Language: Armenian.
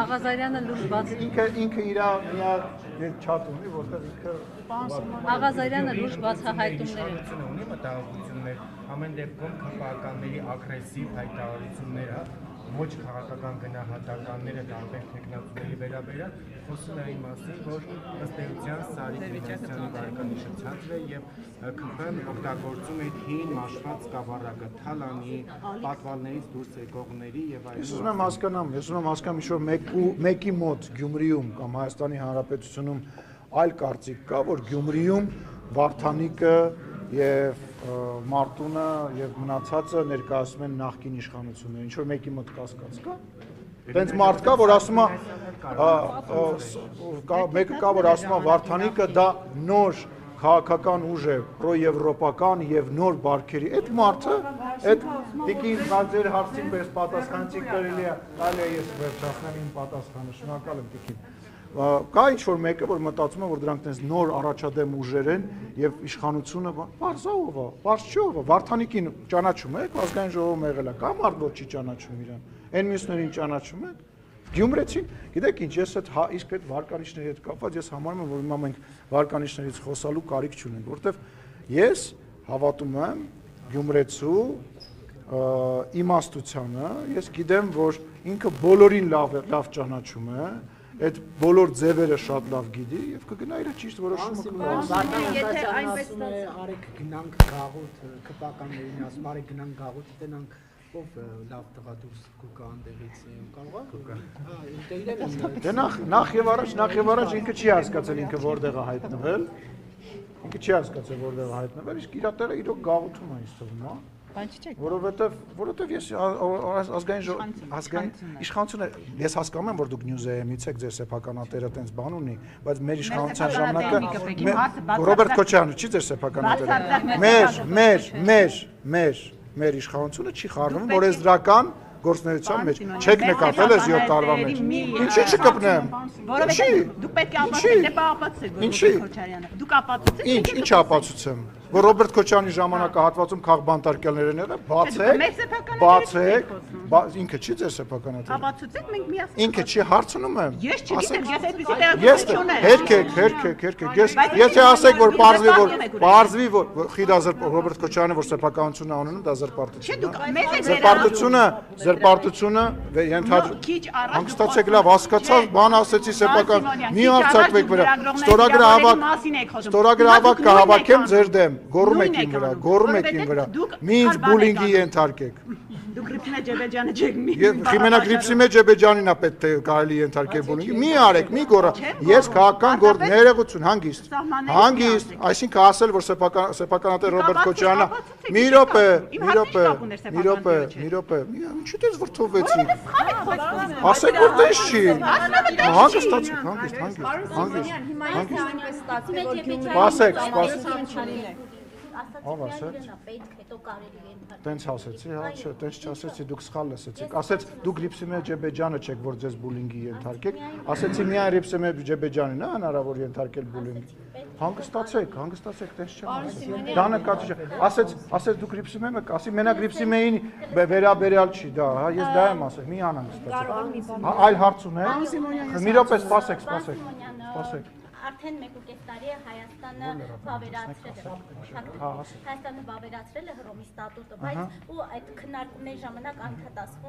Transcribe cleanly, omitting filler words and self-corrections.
Աղազարյանը լուրջ բաց ինքը իր միակ չաթ ունի, որտեղ ինքը Աղազարյանը լուրջ բացահայտումներ ունի մտահոգություններ, ամեն դեպքում քպականների ագրեսիվ հայտարարությունները, ոչ քաղաքական գնահատականները տարբեր տեխնոլոգիաների վերաբերյալ խոսում էին մասին, որ ըստ էության Սարիկ Մինասյանի վարկանիշը ցածր է եւ ԿՓ-ն օգտագործում է հին մաշված սկավառակը, թալանի, պատվալներից դուրս եկողների եւ այլն։ Ես ուզում եմ հասկանամ, ինչ որ մեկի մոտ Գյումրիում կամ Հայաստանի Հանրապետությունում այլ կարծիք կա, որ Գյումրիում Վարդանիկը եւ Մարտունը եւ մնացածը ներկայացնում են նախկին իշխանությունները, ինչ որ մեկի մոտ կասկած կա։ Տենց մարդ կա, որ ասում է, մեկը կա, որ ասում է Վարդանիկը դա նոր քաղաքական ուժ է, պրոեվրոպական եւ նոր բարքերի։ Այդ մարդը, այդ դիքին ձեր հարցին պես պատասխանեցիք կարելի է ես վերջացնեմ իմ պատասխանը, շնորհակալ եմ դիքին։ Կա ինչ-որ մեկը, որ մտածում է, որ դրանք տես նոր առաջադեմ ուժեր են եւ իշխանությունը բարձով է, բարձ չի ով է, Վարդանիկին ճանաչում եք, ազգային ժողովում եղել է, կա մարդ, որ չի ճանաչում իրան, այն մյուսներին ճանաչում եք, Գյումրեցին, գիտեք ինչ, ես իսկ այդ վարկանիշների հետ կապված ես համարում եմ, որ հիմա մենք վարկանիշներից խոսալու կարիք չունենք, որովհետեւ ես հավատում եմ Գյումրեցու իմաստությանը, ես գիտեմ, որ ինքը բոլորին լավ ճանաչում է, այդ բոլոր ձևերը շատ լավ գիտի եւ կգնա իր ճիշտ որոշումը կգնա։ Եթե այնպես արեք գնանք գաղութ քպականներին ասում արեք գնանք գաղութ տենանք ով լավ տղա դուրս կուկա անդեղից կարող Դե նախ եւ առաջ ինքը չի հասկացել ինքը որտեղ է հայտնվել։ Ինքը չի հասկացել որտեղ է հայտնվել, իսկ իր տերը իրոք գաղութում է ինձ թվում, հա։ Որովհետև ես ազգային իշխանությունը ես հասկանում եմ որ դուք նյուզեյեմից եք ձեր սեփականատերը տենց բան ունի բայց մեր իշխանության ժամանակը Ռոբերտ Քոչարյանը չի ձեր սեփականատերը մեր իշխանությունը չի խառնվում որ այս դրական գործնեության մեջ չեք նկատել այս 7 տարվա մեջ ինչի չկպնեմ որովհետև դուք պետք է ապացուցեք Ռոբերտ Քոչարյանը դուք ապացուցեք ինչ ապացուցեմ որ Ռոբերտ Քոչարյանի ժամանակահատվածում քաղբանտարկյալներն եղել բացեք ինքը չի ձեր սեփականատերը ապացուցեք մենք միասին ինքը չի հարցնում եմ ես չգիտեմ ես այդպեսի տեղեկություն չունեմ հերքեք եթե ասեք որ բարձվի որ խիդազր Ռոբերտ Քոչարյանը որ սեփականություն է ունենում դա զրպարտությունը հանգստացեք լավ հասկացա բան ասեցի սեփական մի հարցակվեք վրա ստորագրահավաք կհավաքեմ ձեր դեմ գոռում եք իմ վրա մի ինձ բուլինգի ենթարկեք դուք Գրիփսիմե Ջեբեջյանը չեք մի Խիմենա Գրիփսիմե Ջեբեջյանին է պետք է կարելի ենթարկել բուլինգի մի արեք մի գոռա ես քաղաքական գործ ներողություն հանգիստ այսինքն ասել որ սեփականատեր Ռոբերտ Քոչարյանը մի րոպե ինչու՞ դες վրթովեցի ասեք որ դες չի հանգստացեք հանգիստ Ով ասեց պետք հետո կարելի է ընդհանրապես Տենց ասեցի, հա, չէ, տենց չասեցի, դուք սխալ լսեցիք։ Ասեց դուք Գրիփսիմե Ջեբեջյանը չեք, որ ձեզ բուլինգի ենթարկեք։ Ասեցի միայն Գրիփսիմե Ջեբեջյանին է հնարավոր ենթարկել բուլինգ։ Հանգստացեք, տենց չեմ ասել։ Դա նկատի չէ։ Ասեց դուք Գրիփսիմե եք, ասի մենակ Գրիփսիմեին վերաբերյալ չի, դա, հա, ես դա եմ ասել, մի անհանգստացեք։ Այլ հարց ունեք։ Մի րոպե, սպասեք։ Արդեն 1.5 տարի է Հայաստանը վավերացրել է Հռոմի ստատուտը, բայց ու այդ քննարկումների ժամանակ անդադասվում